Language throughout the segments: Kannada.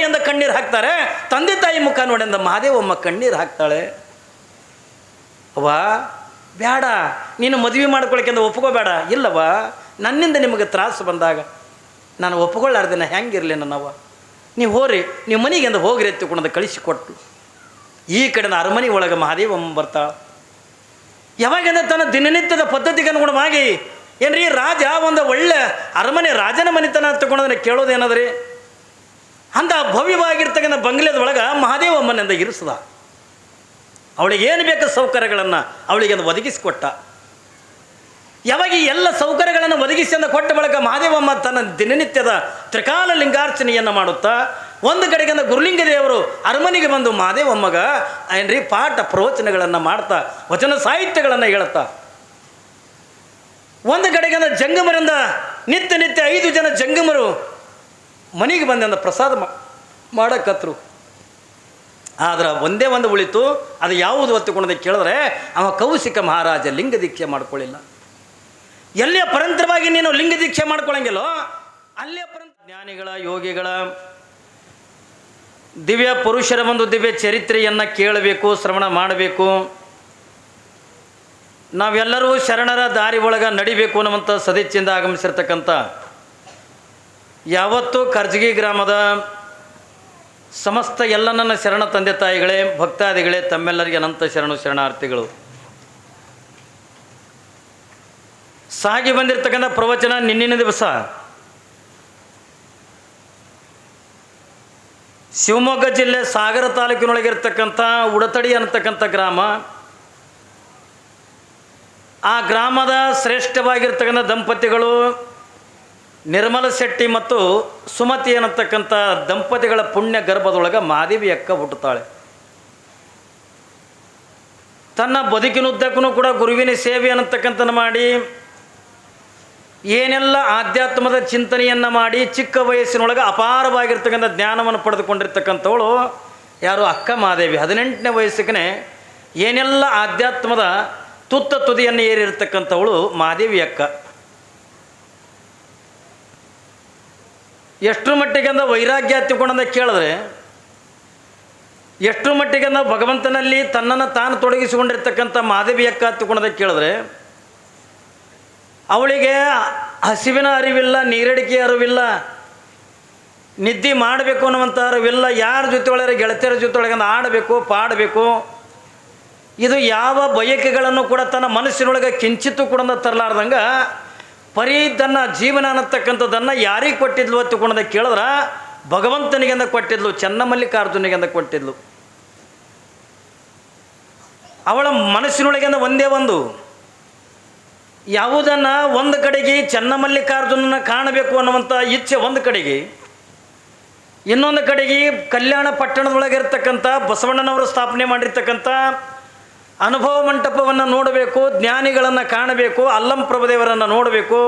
ಎಂದ ಕಣ್ಣೀರು ಹಾಕ್ತಾರೆ, ತಂದೆ ತಾಯಿ ಮುಖ ನೋಡಿ ಅಂದ ಮಹಾದೇವಮ್ಮ ಕಣ್ಣೀರು ಹಾಕ್ತಾಳೆ. ಅವ್ವ ಬೇಡ, ನೀನು ಮದುವೆ ಮಾಡ್ಕೊಳಕ್ಕೆ ಅಂದ ಒಪ್ಕೋಬೇಡ. ಇಲ್ಲವ, ನನ್ನಿಂದ ನಿಮಗೆ ತ್ರಾಸು ಬಂದಾಗ ನಾನು ಒಪ್ಕೊಳ್ಳಾರ್ದೇನ ಹೆಂಗಿರಲಿ ನನ್ನವ್ವ, ನೀವು ಹೋರಿ, ನೀವು ಮನೆಗೆ ಅಂದ ಹೋಗ್ರಿ ಎತ್ತಿಕೊಂಡಂದು ಕಳಿಸಿಕೊಟ್ಟು. ಈ ಕಡೆಯಿಂದ ಅರಮನೆ ಒಳಗೆ ಮಹಾದೇವಮ್ಮ ಬರ್ತಾಳೆ. ಯಾವಾಗಂದ್ರೆ ತನ್ನ ದಿನನಿತ್ಯದ ಪದ್ಧತಿಗೆ ಅನುಗುಣವಾಗಿ ಏನ್ರಿ ರಾಜ ಒಂದು ಒಳ್ಳೆ ಅರಮನೆ ರಾಜನ ಮನೆತನ ತಗೊಂಡದನ್ನ ಕೇಳೋದೇನದ್ರಿ, ಅಂಥ ಭವ್ಯವಾಗಿರ್ತಕ್ಕಂಥ ಬಂಗ್ಲೆದ ಒಳಗೆ ಮಹಾದೇವಮ್ಮನಿಂದ ಇರಿಸ್ದ. ಅವಳಿಗೆ ಏನು ಬೇಕು ಸೌಕರ್ಯಗಳನ್ನು ಅವಳಿಗೆ ಅದು ಒದಗಿಸಿಕೊಟ್ಟ. ಯಾವಾಗ ಈ ಎಲ್ಲ ಸೌಕರ್ಯಗಳನ್ನು ಒದಗಿಸಿ ಅಂದ ಕೊಟ್ಟ ಬಳಿಕ ಮಹಾದೇವಮ್ಮ ತನ್ನ ದಿನನಿತ್ಯದ ತ್ರಿಕಾಲ ಲಿಂಗಾರ್ಚನೆಯನ್ನು ಮಾಡುತ್ತಾ ಒಂದು ಕಡೆಗೆ ಅಂದ ಗುರುಲಿಂಗ ದೇವರು ಅರಮನೆಗೆ ಬಂದು ಮಹಾದೇವಮ್ಮಗ ಏನ್ರಿ ಪಾಠ ಪ್ರವಚನಗಳನ್ನು ಮಾಡ್ತಾ ವಚನ ಸಾಹಿತ್ಯಗಳನ್ನು ಹೇಳ್ತಾ, ಒಂದು ಕಡೆಗೆ ಅಂದ ಜಂಗಮರಿಂದ ನಿತ್ಯ 5 ಜನ ಜಂಗಮರು ಮನೆಗೆ ಬಂದಂದ ಪ್ರಸಾದ ಮಾಡಕತ್ರು. ಆದ್ರೆ ಒಂದೇ ಒಂದು ಉಳಿತು, ಅದು ಯಾವುದು ಒತ್ತುಕೊಂಡದೆ ಕೇಳಿದ್ರೆ ಅವ ಕೌಶಿಕ ಮಹಾರಾಜ ಲಿಂಗ ದೀಕ್ಷೆ ಮಾಡ್ಕೊಳ್ಳಿಲ್ಲ. ಎಲ್ಲೇ ಪರಂತರವಾಗಿ ನೀನು ಲಿಂಗ ದೀಕ್ಷೆ ಮಾಡ್ಕೊಳ್ಳಂಗಿಲ್ಲೋ ಅಲ್ಲೇ ಜ್ಞಾನಿಗಳ ಯೋಗಿಗಳ ದಿವ್ಯ ಪುರುಷರ ಒಂದು ದಿವ್ಯ ಚರಿತ್ರೆಯನ್ನು ಕೇಳಬೇಕು, ಶ್ರವಣ ಮಾಡಬೇಕು. ನಾವೆಲ್ಲರೂ ಶರಣರ ದಾರಿ ಒಳಗೆ ನಡಿಬೇಕು ಅನ್ನುವಂಥ ಸದಿಚ್ಛೆಯಿಂದ ಆಗಮಿಸಿರ್ತಕ್ಕಂಥ ಯಾವತ್ತೂ ಕರ್ಜಗಿ ಗ್ರಾಮದ ಸಮಸ್ತ ಎಲ್ಲ ನನ್ನ ಶರಣ ತಂದೆ ತಾಯಿಗಳೇ, ಭಕ್ತಾದಿಗಳೇ, ತಮ್ಮೆಲ್ಲರಿಗೆ ಅನಂತ ಶರಣಾರ್ಥಿಗಳು. ಸಾಗಿ ಬಂದಿರತಕ್ಕಂಥ ಪ್ರವಚನ ನಿನ್ನಿನ ದಿವಸ ಶಿವಮೊಗ್ಗ ಜಿಲ್ಲೆ ಸಾಗರ ತಾಲೂಕಿನೊಳಗಿರ್ತಕ್ಕಂಥ ಉಡತಡಿ ಅನ್ನತಕ್ಕಂಥ ಗ್ರಾಮ. ಆ ಗ್ರಾಮದ ಶ್ರೇಷ್ಠವಾಗಿರ್ತಕ್ಕಂಥ ದಂಪತಿಗಳು ನಿರ್ಮಲ ಶೆಟ್ಟಿ ಮತ್ತು ಸುಮತಿ ಅನ್ನತಕ್ಕಂಥ ದಂಪತಿಗಳ ಪುಣ್ಯ ಗರ್ಭದೊಳಗೆ ಮಹಾದೇವಿ ಅಕ್ಕ ಹುಟ್ಟುತ್ತಾಳೆ. ತನ್ನ ಬದುಕಿನುದ್ದಕ್ಕೂ ಕೂಡ ಗುರುವಿನ ಸೇವೆ ಅನ್ನತಕ್ಕಂಥನ್ನು ಮಾಡಿ ಏನೆಲ್ಲ ಆಧ್ಯಾತ್ಮದ ಚಿಂತನೆಯನ್ನು ಮಾಡಿ ಚಿಕ್ಕ ವಯಸ್ಸಿನೊಳಗೆ ಅಪಾರವಾಗಿರ್ತಕ್ಕಂಥ ಜ್ಞಾನವನ್ನು ಪಡೆದುಕೊಂಡಿರ್ತಕ್ಕಂಥವಳು ಯಾರು ಅಕ್ಕ ಮಹಾದೇವಿ. 18ನೇ ವಯಸ್ಸಿಗೆ ಏನೆಲ್ಲ ಆಧ್ಯಾತ್ಮದ ತುದಿಯನ್ನು ಏರಿರ್ತಕ್ಕಂಥವಳು ಮಹಾದೇವಿ ಅಕ್ಕ. ಎಷ್ಟರ ಮಟ್ಟಿಗೆ ಅಂದ ವೈರಾಗ್ಯ ಹತ್ತಿಕೊಂಡಂದ ಕೇಳಿದ್ರೆ, ಎಷ್ಟರ ಮಟ್ಟಿಗೆ ಅಂದ ಭಗವಂತನಲ್ಲಿ ತನ್ನನ್ನು ತಾನು ತೊಡಗಿಸಿಕೊಂಡಿರ್ತಕ್ಕಂಥ ಮಹಾದೇವಿ ಅಕ್ಕ ಹತ್ತಿಕೊಂಡದ ಕೇಳಿದ್ರೆ, ಅವಳಿಗೆ ಹಸಿವಿನ ಅರಿವಿಲ್ಲ, ನೀರಡಿಕೆ ಅರಿವಿಲ್ಲ, ನಿದ್ದೆ ಮಾಡಬೇಕು ಅನ್ನುವಂಥ ಅರಿವಿಲ್ಲ. ಯಾರ ಜೊತೆ ಒಳಗೆ ಗೆಳತಿಯರ ಜೊತೆ ಒಳಗೆ ಆಡಬೇಕು, ಪಾಡಬೇಕು, ಇದು ಯಾವ ಬಯಕೆಗಳನ್ನು ಕೂಡ ತನ್ನ ಮನಸ್ಸಿನೊಳಗೆ ಕಿಂಚಿತ್ತು ಕೂಡ ತರಲಾರ್ದಂಗೆ ಪರಿ ತನ್ನ ಜೀವನ ಅನ್ನತಕ್ಕಂಥದ್ದನ್ನು ಯಾರಿಗೆ ಕೊಟ್ಟಿದ್ಲು ಅಂತಕೊಂಡದ ಕೇಳಿದ್ರೆ ಭಗವಂತನಿಗೆಂದ ಕೊಟ್ಟಿದ್ಲು, ಚನ್ನಮಲ್ಲಿಕಾರ್ಜುನಿಗೆಂದ ಕೊಟ್ಟಿದ್ಲು. ಅವಳ ಮನಸ್ಸಿನೊಳಗಿಂದ ಒಂದೇ ಒಂದು ಯಾವುದನ್ನು ಒಂದು ಕಡೆಗೆ ಚನ್ನಮಲ್ಲಿಕಾರ್ಜುನನ ಕಾಣಬೇಕು ಅನ್ನುವಂಥ ಇಚ್ಛೆ ಒಂದು ಕಡೆಗೆ, ಇನ್ನೊಂದು ಕಡೆಗೆ ಕಲ್ಯಾಣ ಪಟ್ಟಣದೊಳಗಿರ್ತಕ್ಕಂಥ ಬಸವಣ್ಣನವರು ಸ್ಥಾಪನೆ ಮಾಡಿರ್ತಕ್ಕಂಥ ಅನುಭವ ಮಂಟಪವನ್ನು ನೋಡಬೇಕು, ಜ್ಞಾನಿಗಳನ್ನು ಕಾಣಬೇಕು, ಅಲ್ಲಂ ಪ್ರಭುದೇವರನ್ನು ನೋಡಬೇಕು.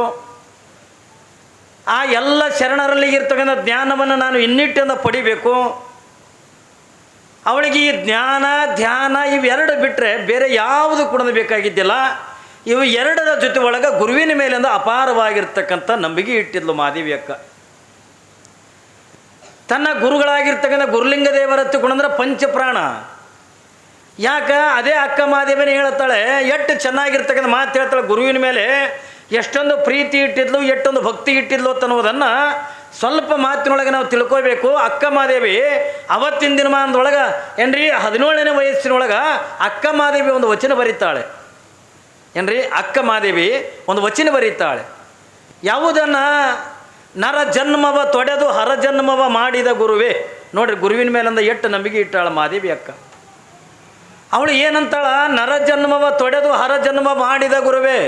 ಆ ಎಲ್ಲ ಶರಣರಲ್ಲಿ ಇರ್ತಕ್ಕಂಥ ಜ್ಞಾನವನ್ನು ನಾನು ಇನ್ನಿಟ್ಟಿಂದ ಪಡಿಬೇಕು. ಅವಳಿಗೆ ಈ ಜ್ಞಾನ ಧ್ಯಾನ ಇವೆರಡು ಬಿಟ್ಟರೆ ಬೇರೆ ಯಾವುದು ಕೂಡ ಬೇಕಾಗಿದ್ದಿಲ್ಲ. ಇವು ಎರಡರ ಜೊತೆ ಒಳಗೆ ಗುರುವಿನ ಮೇಲಿಂದ ಅಪಾರವಾಗಿರ್ತಕ್ಕಂಥ ನಂಬಿಕೆ ಇಟ್ಟಿದ್ಲು ಮಹಾದೇವಿ ಅಕ್ಕ. ತನ್ನ ಗುರುಗಳಾಗಿರ್ತಕ್ಕಂಥ ಗುರುಲಿಂಗ ದೇವರ ಹತ್ತಿಕೊಂಡ್ರೆ ಪಂಚಪ್ರಾಣ. ಯಾಕೆ ಅದೇ ಅಕ್ಕ ಮಹಾದೇವನೇ ಹೇಳ್ತಾಳೆ, ಎಷ್ಟು ಚೆನ್ನಾಗಿರ್ತಕ್ಕಂಥ ಮಾತು ಹೇಳ್ತಾಳೆ, ಗುರುವಿನ ಮೇಲೆ ಎಷ್ಟೊಂದು ಪ್ರೀತಿ ಇಟ್ಟಿದ್ಲು, ಎಷ್ಟೊಂದು ಭಕ್ತಿ ಇಟ್ಟಿದ್ಲು ಅನ್ನೋದನ್ನು ಸ್ವಲ್ಪ ಮಾತಿನೊಳಗೆ ನಾವು ತಿಳ್ಕೋಬೇಕು. ಅಕ್ಕ ಮಹಾದೇವಿ ಅವತ್ತಿನ ದಿನಮಾನದೊಳಗೆ ಏನ್ರಿ 17ನೇ ವಯಸ್ಸಿನೊಳಗೆ ಅಕ್ಕ ಮಹಾದೇವಿ ಒಂದು ವಚನ ಬರೀತಾಳೆ. ಏನ್ರಿ ಅಕ್ಕ ಮಹಾದೇವಿ ಒಂದು ವಚನ ಬರೀತಾಳೆ. ಯಾವುದನ್ನು ನರ ಜನ್ಮವ ತೊಡೆದು ಹರ ಜನ್ಮವ ಮಾಡಿದ ಗುರುವೇ. ನೋಡ್ರಿ, ಗುರುವಿನ ಮೇಲಿಂದ ಎಷ್ಟು ನಂಬಿಕೆ ಇಟ್ಟಾಳ ಮಹಾದೇವಿ ಅಕ್ಕ. ಅವಳು ಏನಂತಾಳ, ನರ ಜನ್ಮವ ತೊಡೆದು ಹರ ಜನ್ಮ ಮಾಡಿದ ಗುರುವೇ,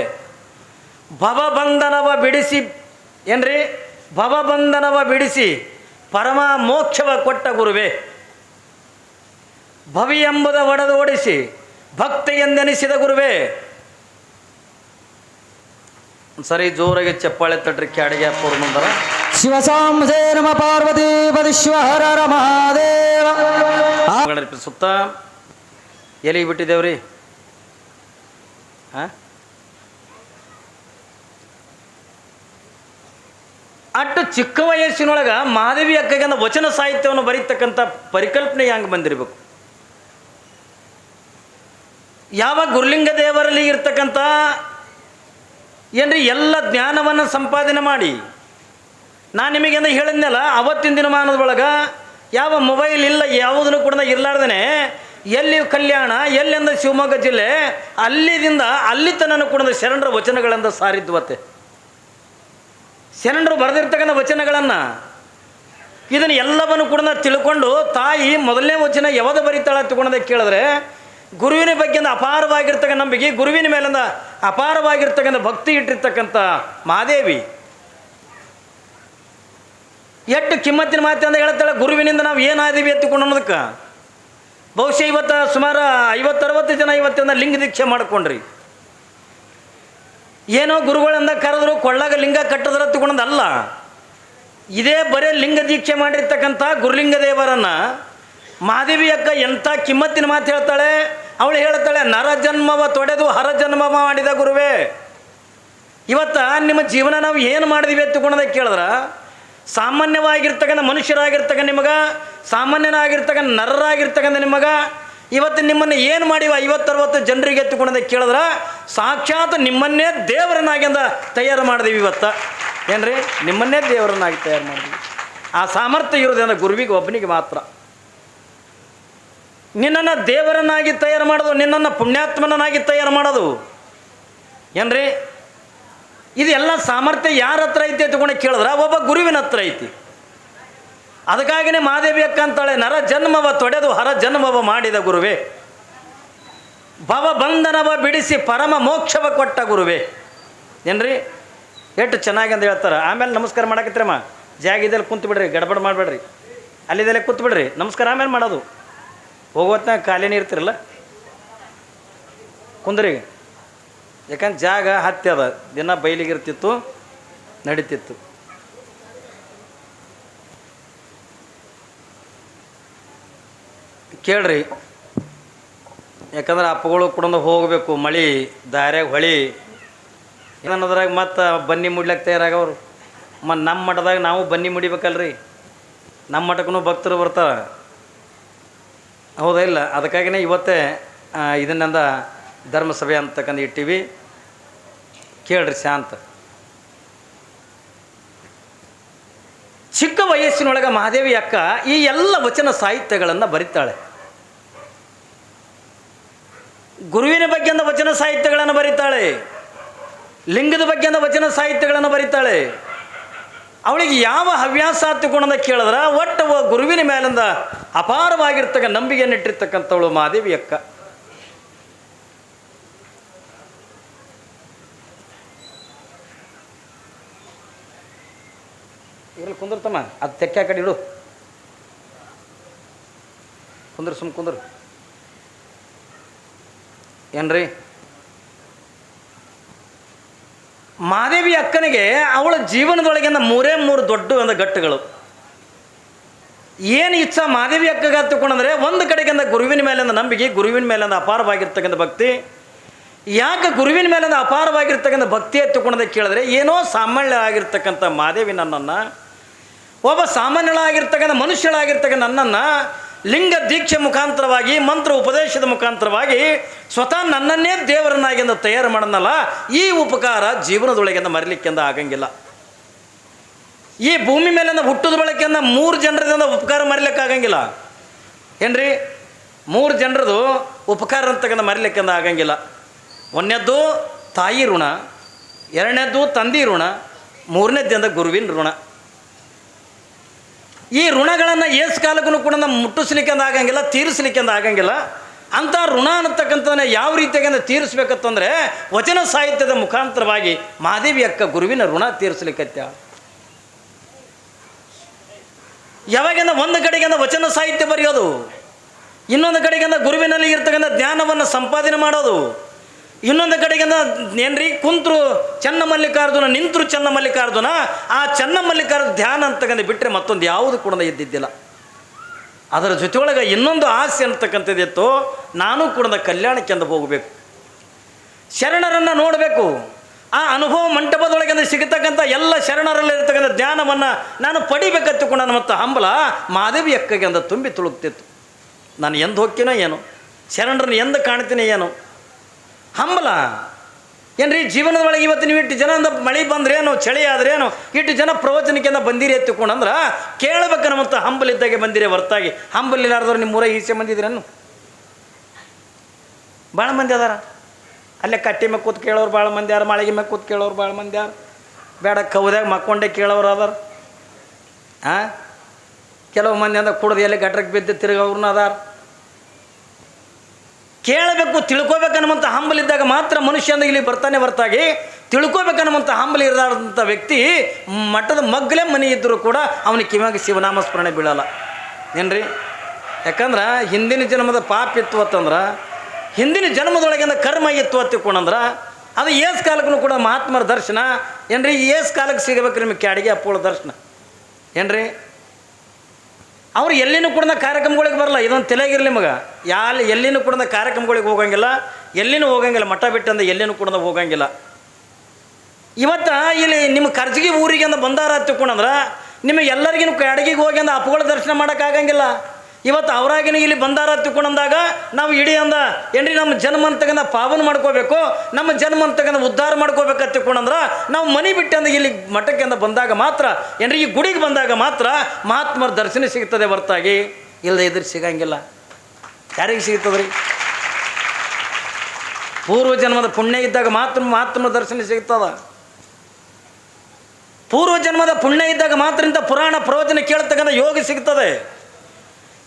ಭವಬಂಧನವ ಬಿಡಿಸಿ ಏನ್ರಿ ಭವಬಂಧನವ ಬಿಡಿಸಿ ಪರಮ ಮೋಕ್ಷವ ಕೊಟ್ಟ ಗುರುವೇ, ಭವಿ ಎಂಬುದ ಒಡೆದು ಓಡಿಸಿ ಭಕ್ತಿ ಎಂದೆನಿಸಿದ ಗುರುವೇ. ಸರಿ ಜೋರಾಗಿ ಚಪ್ಪಾಳೆ ತಟ್ರಿ ಕ್ಯಾಡಿಗೆ ಪೂರ್ಣಂದರ ಶಿವಸಾಂಬೇ ನಮ ಪಾರ್ವತಿ ಪರಮೇಶ್ವರ ಮಹಾದೇವ. ಸುತ್ತ ಎಲ್ಲಿಗೆ ಬಿಟ್ಟಿದ್ದೇವ್ರಿ? ಹಾಂ ಅಟ್ಟು ಚಿಕ್ಕ ವಯಸ್ಸಿನೊಳಗೆ ಮಹಾದೇವಿ ಅಕ್ಕಗೆ ವಚನ ಸಾಹಿತ್ಯವನ್ನು ಬರೀತಕ್ಕಂಥ ಪರಿಕಲ್ಪನೆ ಹೆಂಗೆ ಬಂದಿರಬೇಕು. ಯಾವ ಗುರುಲಿಂಗ ದೇವರಲ್ಲಿ ಇರ್ತಕ್ಕಂಥ ಏನ್ರಿ ಎಲ್ಲ ಜ್ಞಾನವನ್ನು ಸಂಪಾದನೆ ಮಾಡಿ, ನಾನು ನಿಮಗೆಂದ ಹೇಳಿದ್ನಲ್ಲ ಅವತ್ತಿನ ದಿನಮಾನದೊಳಗೆ ಯಾವ ಮೊಬೈಲ್ ಇಲ್ಲ, ಯಾವುದನ್ನು ಕೂಡ ಇರಲಾರ್ದೇ ಎಲ್ಲಿ ಕಲ್ಯಾಣ, ಎಲ್ಲಿಂದ ಶಿವಮೊಗ್ಗ ಜಿಲ್ಲೆ, ಅಲ್ಲಿ ತನಕ ಕೂಡ ಶರಣರ ವಚನಗಳಿಂದ ಸಾರಿದ್ವತ್ತೆ. ಶರಣರು ಬರೆದಿರ್ತಕ್ಕಂಥ ವಚನಗಳನ್ನು ಇದನ್ನು ಎಲ್ಲವನ್ನು ಕೂಡ ತಿಳ್ಕೊಂಡು ತಾಯಿ ಮೊದಲನೇ ವಚನ ಯಾವುದು ಬರೀತಾಳ ತಗೊಂಡದ ಕೇಳಿದ್ರೆ, ಗುರುವಿನ ಬಗ್ಗೆ ಅಪಾರವಾಗಿರ್ತಕ್ಕಂಥ ನಂಬಿಕೆ, ಗುರುವಿನ ಮೇಲಿಂದ ಅಪಾರವಾಗಿರ್ತಕ್ಕಂಥ ಭಕ್ತಿ ಇಟ್ಟಿರ್ತಕ್ಕಂಥ ಮಹಾದೇವಿ ಎಷ್ಟು ಕಿಮ್ಮತ್ತಿನ ಮಾತು ಅಂತ ಹೇಳ್ತಾಳೆ. ಗುರುವಿನಿಂದ ನಾವು ಏನಾದೀವಿ ಎತ್ತಿಕೊಂಡು ಅನ್ನೋದಕ್ಕೆ ಬಹುಶಃ ಇವತ್ತು ಸುಮಾರು 50-60 ಜನ ಇವತ್ತಿಂದ ಲಿಂಗ ದೀಕ್ಷೆ ಮಾಡ್ಕೊಂಡ್ರಿ. ಏನೋ ಗುರುಗಳಿಂದ ಕರೆದ್ರು ಕೊಳ್ಳಾಗ ಲಿಂಗ ಕಟ್ಟಿದ್ರೆ ತಗೊಂಡದಲ್ಲ, ಇದೇ ಬರೇ ಲಿಂಗ ದೀಕ್ಷೆ ಮಾಡಿರ್ತಕ್ಕಂಥ ಗುರುಲಿಂಗ ದೇವರನ್ನು ಮಹಾದೇವಿ ಅಕ್ಕ ಎಂಥ ಕಿಮ್ಮತ್ತಿನ ಮಾತು ಹೇಳ್ತಾಳೆ. ಅವಳು ಹೇಳ್ತಾಳೆ, ನರ ಜನ್ಮವ ತೊಡೆದು ಹರ ಜನ್ಮ ಮಾಡಿದ ಗುರುವೇ. ಇವತ್ತು ನಿಮ್ಮ ಜೀವನ ನಾವು ಏನು ಮಾಡಿದೀವಿ ಎತ್ತುಕೊಂಡದ ಕೇಳಿದ್ರೆ, ಸಾಮಾನ್ಯವಾಗಿರ್ತಕ್ಕಂಥ ಮನುಷ್ಯರಾಗಿರ್ತಕ್ಕಂಥ ನಿಮಗೆ, ಸಾಮಾನ್ಯನಾಗಿರ್ತಕ್ಕಂಥ ನರರಾಗಿರ್ತಕ್ಕಂಥ ನಿಮಗೆ ಇವತ್ತು ನಿಮ್ಮನ್ನು ಏನು ಮಾಡಿವ 50-60 ಜನರಿಗೆ ಎತ್ತುಕೊಂಡದ ಕೇಳಿದ್ರೆ, ಸಾಕ್ಷಾತ್ ನಿಮ್ಮನ್ನೇ ದೇವರನ್ನಾಗಿಂದ ತಯಾರು ಮಾಡಿದೀವಿ. ಇವತ್ತು ಏನ್ರಿ ನಿಮ್ಮನ್ನೇ ದೇವರನ್ನಾಗಿ ತಯಾರು ಮಾಡಿದ್ವಿ. ಆ ಸಾಮರ್ಥ್ಯ ಇರೋದ್ರಿಂದ ಗುರುವಿಗೆ ಒಬ್ಬನಿಗೆ ಮಾತ್ರ. ನಿನ್ನನ್ನು ದೇವರನ್ನಾಗಿ ತಯಾರು ಮಾಡೋದು, ನಿನ್ನನ್ನು ಪುಣ್ಯಾತ್ಮನಾಗಿ ತಯಾರು ಮಾಡೋದು ಏನ್ರಿ, ಇದೆಲ್ಲ ಸಾಮರ್ಥ್ಯ ಯಾರ ಹತ್ರ ಐತಿ ತಗೊಂಡು ಕೇಳಿದ್ರೆ ಒಬ್ಬ ಗುರುವಿನ ಹತ್ರ ಐತಿ. ಅದಕ್ಕಾಗಿಯೇ ಮಹಾದೇವಿ ಅಕ್ಕ ಅಂತಾಳೆ, ನರ ಜನ್ಮವ ತೊಡೆದು ಹರ ಜನ್ಮವ ಮಾಡಿದ ಗುರುವೇ, ಭವ ಬಂಧನವ ಬಿಡಿಸಿ ಪರಮ ಮೋಕ್ಷವ ಕೊಟ್ಟ ಗುರುವೇ. ಏನ್ರಿ ಎಷ್ಟು ಚೆನ್ನಾಗಿ ಅಂತ ಹೇಳ್ತಾರೆ. ಆಮೇಲೆ ನಮಸ್ಕಾರ ಮಾಡಕತ್ರಿಮ್ಮ, ಜಾಗಿದಲ್ಲಿ ಕುಂತು ಬಿಡ್ರಿ, ಗಡಬಡ ಮಾಡಬೇಡ್ರಿ, ಅಲ್ಲಿದೆಲ್ಲ ಕೂತು ಬಿಡ್ರಿ, ನಮಸ್ಕಾರ ಆಮೇಲೆ ಮಾಡೋದು. ಹೋಗೋತ್ನಾಗ ಖಾಲಿನೇ ಇರ್ತಿರಲ್ಲ, ಕುಂದ್ರಿ. ಯಾಕಂದ್ರೆ ಜಾಗ ಹತ್ಯದ ದಿನ ಬಯಲಿಗಿರ್ತಿತ್ತು, ನಡೀತಿತ್ತು. ಕೇಳ್ರಿ, ಯಾಕಂದ್ರೆ ಅಪ್ಪಗಳು ಕೂಡ ಹೋಗಬೇಕು, ಮಳೆ ದಾರ್ಯಾಗ ಹೊಳಿ ಏನನ್ನೋದ್ರಾಗ ಮತ್ತು ಬನ್ನಿ ಮುಡ್ಲಿಕ್ಕೆ ತಯಾರಾಗವ್ರು. ನಮ್ಮ ಮಠದಾಗ ನಾವು ಬನ್ನಿ ಮುಡಿಬೇಕಲ್ರಿ, ನಮ್ಮ ಮಠಕ್ಕೂ ಭಕ್ತರು ಬರ್ತಾರೆ, ಹೌದಾ ಇಲ್ಲ? ಅದಕ್ಕಾಗಿಯೇ ಇವತ್ತೇ ಇದನ್ನಿಂದ ಧರ್ಮಸಭೆ ಅಂತಕ್ಕಂಥ ಇಟ್ಟಿವಿ. ಕೇಳ್ರಿ ಶಾಂತ. ಚಿಕ್ಕ ವಯಸ್ಸಿನೊಳಗೆ ಮಹಾದೇವಿ ಅಕ್ಕ ಈ ಎಲ್ಲ ವಚನ ಸಾಹಿತ್ಯಗಳನ್ನು ಬರೀತಾಳೆ. ಗುರುವಿನ ಬಗ್ಗೆಂದ ವಚನ ಸಾಹಿತ್ಯಗಳನ್ನು ಬರೀತಾಳೆ, ಲಿಂಗದ ಬಗ್ಗೆಂದ ವಚನ ಸಾಹಿತ್ಯಗಳನ್ನು ಬರೀತಾಳೆ. ಅವಳಿಗೆ ಯಾವ ಹವ್ಯಾಸ ಹತ್ತುಕೊಂಡ ಕೇಳಿದ್ರೆ ಒಟ್ಟು ಗುರುವಿನ ಮೇಲಿಂದ ಅಪಾರವಾಗಿರ್ತಕ್ಕ ನಂಬಿಕೆಯನ್ನು ಇಟ್ಟಿರ್ತಕ್ಕಂಥವಳು ಮಹಾದೇವಿ ಅಕ್ಕ. ಇವ್ರಲ್ಲಿ ಕುಂದ್ರತಮ್ಮ, ಅದು ತೆಕ್ಕ ಕಡೆ ಇಡು, ಕುಂದ್ರ ಸುಮ್ಮ ಕುಂದ್ರ. ಏನ್ರಿ ಮಹಾದೇವಿ ಅಕ್ಕನಿಗೆ ಅವಳ ಜೀವನದೊಳಗಿಂದ 3 ದೊಡ್ಡ ಒಂದು ಘಟ್ಟಗಳು. ಏನು ಇಚ್ಛಾ ಮಹಾದೇವಿ ಅಕ್ಕಗೆ ಹತ್ತುಕೊಂಡ್ರೆ, ಒಂದು ಕಡೆಗಿಂದ ಗುರುವಿನ ಮೇಲಿಂದ ನಂಬಿಕೆ, ಗುರುವಿನ ಮೇಲಿಂದ ಅಪಾರವಾಗಿರ್ತಕ್ಕಂಥ ಭಕ್ತಿ. ಯಾಕೆ ಗುರುವಿನ ಮೇಲಿಂದ ಅಪಾರವಾಗಿರ್ತಕ್ಕಂಥ ಭಕ್ತಿ ಹತ್ತುಕೊಂಡದ ಕೇಳಿದ್ರೆ, ಏನೋ ಸಾಮಾನ್ಯ ಆಗಿರ್ತಕ್ಕಂಥ ಮಹಾದೇವಿ ನನ್ನನ್ನು, ಒಬ್ಬ ಸಾಮಾನ್ಯಳಾಗಿರ್ತಕ್ಕಂಥ ಮನುಷ್ಯಳಾಗಿರ್ತಕ್ಕಂಥ ನನ್ನನ್ನು ಲಿಂಗ ದೀಕ್ಷೆ ಮುಖಾಂತರವಾಗಿ, ಮಂತ್ರ ಉಪದೇಶದ ಮುಖಾಂತರವಾಗಿ ಸ್ವತಃ ನನ್ನನ್ನೇ ದೇವರನ್ನಾಗಿಂದ ತಯಾರು ಮಾಡನಲ್ಲ, ಈ ಉಪಕಾರ ಜೀವನದೊಳಗಿಂದ ಮರಿಲಿಕ್ಕಿಂದ ಆಗಂಗಿಲ್ಲ. ಈ ಭೂಮಿ ಮೇಲಿಂದ ಹುಟ್ಟದ ಬಳಕೆಯಿಂದ 3 ಜನರದಿಂದ ಉಪಕಾರ ಮರಿಲಿಕ್ಕಾಗಂಗಿಲ್ಲ. ಏನ್ರಿ 3 ಜನರದು ಉಪಕಾರ ಅಂತಕ್ಕಂಥ ಮರಿಲಿಕ್ಕಿಂದ ಆಗಂಗಿಲ್ಲ. ಒಂದನೇದ್ದು ತಾಯಿ ಋಣ, ಎರಡನೇದ್ದು ತಂದೆ ಋಣ, ಮೂರನೇದ್ದಿಂದ ಗುರುವಿನ ಋಣ. ಈ ಋಣಗಳನ್ನು ಏಸು ಕಾಲಕ್ಕೂ ಕೂಡ ನಮ್ಮ ಮುಟ್ಟಿಸ್ಲಿಕ್ಕೆ ಆಗಂಗಿಲ್ಲ, ತೀರಿಸ್ಲಿಕ್ಕೆ ಆಗಂಗಿಲ್ಲ. ಅಂಥ ಋಣ ಅನ್ನತಕ್ಕಂಥದ್ದನ್ನ ಯಾವ ರೀತಿಯಾಗಿ ತೀರಿಸ್ಬೇಕಂತಂದರೆ ವಚನ ಸಾಹಿತ್ಯದ ಮುಖಾಂತರವಾಗಿ ಮಹಾದೇವಿ ಅಕ್ಕ ಗುರುವಿನ ಋಣ ತೀರಿಸ್ಲಿಕ್ಕತ್ಯ. ಯಾವಾಗಿಂದ ಒಂದು ಕಡೆಗಿಂದ ವಚನ ಸಾಹಿತ್ಯ ಬರೆಯೋದು, ಇನ್ನೊಂದು ಕಡೆಗಿಂದ ಗುರುವಿನಲ್ಲಿ ಇರ್ತಕ್ಕಂಥ ಜ್ಞಾನವನ್ನು ಸಂಪಾದನೆ ಮಾಡೋದು, ಇನ್ನೊಂದು ಕಡೆಗಿಂದ ಏನ್ರಿ ಕುಂತರು ಚನ್ನಮಲ್ಲಿಕಾರ್ಜುನ, ನಿಂತರು ಚನ್ನಮಲ್ಲಿಕಾರ್ಜುನ. ಆ ಚನ್ನಮಲ್ಲಿಕಾರ್ಜುನ ಧ್ಯಾನ ಅಂತಕ್ಕಂಥ ಬಿಟ್ಟರೆ ಮತ್ತೊಂದು ಯಾವುದು ಕೂಡ ಇದ್ದಿದ್ದಿಲ್ಲ. ಅದರ ಜೊತೆಯೊಳಗೆ ಇನ್ನೊಂದು ಆಸೆ ಅಂತಕ್ಕಂಥದ್ದಿತ್ತು, ನಾನು ಕೂಡ ಕಲ್ಯಾಣಕ್ಕೆಂದು ಹೋಗಬೇಕು, ಶರಣರನ್ನು ನೋಡಬೇಕು, ಆ ಅನುಭವ ಮಂಟಪದೊಳಗೆ ಸಿಗತಕ್ಕಂಥ ಎಲ್ಲ ಶರಣರಲ್ಲಿ ಇರ್ತಕ್ಕಂಥ ಜ್ಞಾನವನ್ನು ನಾನು ಪಡಿಬೇಕತ್ತುಕೊಂಡು ಮತ್ತು ಹಂಬಲ ಮಾದೇವಿ ಅಕ್ಕಗೆ ಅಂದ ತುಂಬಿ ತುಳುಕ್ತಿತ್ತು. ನಾನು ಎಂದು ಹೋಗ್ತೀನೋ ಏನು, ಶರಣರನ್ನು ಎಂದು ಕಾಣ್ತೀನಿ ಏನು, ಹಂಬಲ ಏನ್ರಿ ಜೀವನದೊಳಗೆ ಇವತ್ತು ನೀವು ಇಟ್ಟು ಜನ ಅಂದ ಮಳೆ ಬಂದ್ರೇನು, ಚಳಿ ಆದ್ರೇನು, ಇಟ್ಟು ಜನ ಪ್ರವಚನಕ್ಕೆಂದ ಬಂದಿರಿ ಎತ್ತಿಕೊಂಡಂದ್ರೆ ಕೇಳಬೇಕನ್ನ ಮತ್ತು ಹಂಬಲಿದ್ದಾಗೆ ಬಂದಿರಿ ಹೊರತಾಗಿ ಹಂಬಲಿಲ್ಲಾರ್ದವ್ರು ನಿಮ್ಮ ಊರಾಗ ಈಸೆ ಬಂದಿದ್ರೇನು? ಭಾಳ ಮಂದಿ ಅದಾರ. ಅಲ್ಲೇ ಕಟ್ಟಿ ಮ್ಯಾಗ ಕೂತ್ ಕೇಳೋರು ಭಾಳ ಮಂದಿ ಯಾರು, ಮಾಳಿಗೆ ಮ್ಯಾಗ ಕೂತ್ ಕೇಳೋರು ಭಾಳ ಮಂದಿ ಯಾರು, ಬೇಡ ಕೌದ್ಯಾಗ ಮಕ್ಕೊಂಡೆ ಕೇಳೋರು ಅದಾರ. ಕೆಲವು ಮಂದಿ ಅಂದ ಕುಡ್ದು ಎಲ್ಲಿ ಗಟ್ರಕ್ಕೆ ಬಿದ್ದು ತಿರುಗವ್ರನ್ನ ಅದಾರ. ಕೇಳಬೇಕು, ತಿಳ್ಕೊಬೇಕನ್ನುವಂಥ ಹಂಬಲಿದ್ದಾಗ ಮಾತ್ರ ಮನುಷ್ಯಂದ ಇಲ್ಲಿ ಬರ್ತಾನೆ ಹೊರತಾಗಿ ತಿಳ್ಕೊಬೇಕನ್ನುವಂಥ ಹಂಬಲಿ ಇರದಂಥ ವ್ಯಕ್ತಿ ಮಠದ ಮಗ್ಗಲೇ ಮನೆ ಇದ್ದರೂ ಕೂಡ ಅವನಿಗೆ ಕಿವಿಯಾಗಿ ಶಿವನಾಮ ಸ್ಮರಣೆ ಬೀಳಲ್ಲ ಏನ್ರಿ. ಯಾಕಂದ್ರೆ ಹಿಂದಿನ ಜನ್ಮದ ಪಾಪ ಇತ್ತು ಅಂತಂದ್ರೆ, ಹಿಂದಿನ ಜನ್ಮದೊಳಗಿಂದ ಕರ್ಮ ಇತ್ತು ಅತ್ತಿಕೊಂಡಂದ್ರೆ ಅದು ಏಸ್ ಕಾಲಕ್ಕೂ ಕೂಡ ಮಹಾತ್ಮರ ದರ್ಶನ ಏನ್ರಿ. ಏಸ್ ಕಾಲಕ್ಕೆ ಸಿಗಬೇಕು ನಿಮಗೆ ಕ್ಯಾಡಿಗೆ ಅಪ್ಪೋಳ ದರ್ಶನ ಏನ್ರಿ. ಅವ್ರು ಎಲ್ಲಿನೂ ಕೂಡ ಕಾರ್ಯಕ್ರಮಗಳಿಗೆ ಬರಲ್ಲ. ಇದೊಂದು ತಲೆಗಿರಲಿ ನಿಮಗೆ. ಎಲ್ಲಿನೂ ಕೂಡ ಕಾರ್ಯಕ್ರಮಗಳಿಗೆ ಹೋಗಂಗಿಲ್ಲ, ಎಲ್ಲಿನೂ ಹೋಗಂಗಿಲ್ಲ. ಮಠ ಬಿಟ್ಟಂದ ಎಲ್ಲಿನೂ ಕೂಡ ಹೋಗಂಗಿಲ್ಲ. ಇವತ್ತು ಇಲ್ಲಿ ನಿಮ್ಮ ಕರ್ಜಿಗೆ ಊರಿಗೆ ಅಂದ ಬಂದಾರ ತಿಳ್ಕೊಂಡಂದ್ರೆ ನಿಮಗೆ ಎಲ್ಲರಿಗೂ ಅಡಿಗೆಗೆ ಹೋಗಿ ಅಂದ ಅಪ್ಪಗಳ ದರ್ಶನ ಮಾಡೋಕ್ಕಾಗಂಗಿಲ್ಲ. ಇವತ್ತು ಅವರಾಗಿನ ಇಲ್ಲಿ ಬಂದಾರ ತಿಳ್ಕೊಂಡಂದಾಗ ನಾವು ಇಡೀ ಅಂದ ಏನ್ರಿ ನಮ್ಮ ಜನ್ಮ ಅಂತಕ್ಕಂಥ ಪಾವನ ಮಾಡ್ಕೋಬೇಕು, ನಮ್ಮ ಜನ್ಮ ಅಂತಕ್ಕಂಥ ಉದ್ಧಾರ ಮಾಡ್ಕೋಬೇಕು ತಿಳ್ಕೊಂಡಂದ್ರೆ ನಾವು ಮನೆ ಬಿಟ್ಟಂದ ಇಲ್ಲಿ ಮಠಕ್ಕೆ ಅಂದ ಬಂದಾಗ ಮಾತ್ರ ಏನ್ರಿ ಈ ಗುಡಿಗೆ ಬಂದಾಗ ಮಾತ್ರ ಮಹಾತ್ಮರ ದರ್ಶನ ಸಿಗ್ತದೆ ಹೊರತಾಗಿ ಇಲ್ಲದೆ ಇದ್ರೆ ಸಿಗಂಗಿಲ್ಲ. ಯಾರಿಗೆ ಸಿಗ್ತದ್ರಿ? ಪೂರ್ವ ಜನ್ಮದ ಪುಣ್ಯ ಇದ್ದಾಗ ಮಾತ್ರ ಮಹಾತ್ಮರ ದರ್ಶನ ಸಿಗ್ತದ. ಪೂರ್ವ ಜನ್ಮದ ಪುಣ್ಯ ಇದ್ದಾಗ ಮಾತ್ರ ಇಂಥ ಪುರಾಣ ಪ್ರವಚನ ಕೇಳ್ತಕ್ಕಂಥ ಯೋಗ ಸಿಗ್ತದೆ.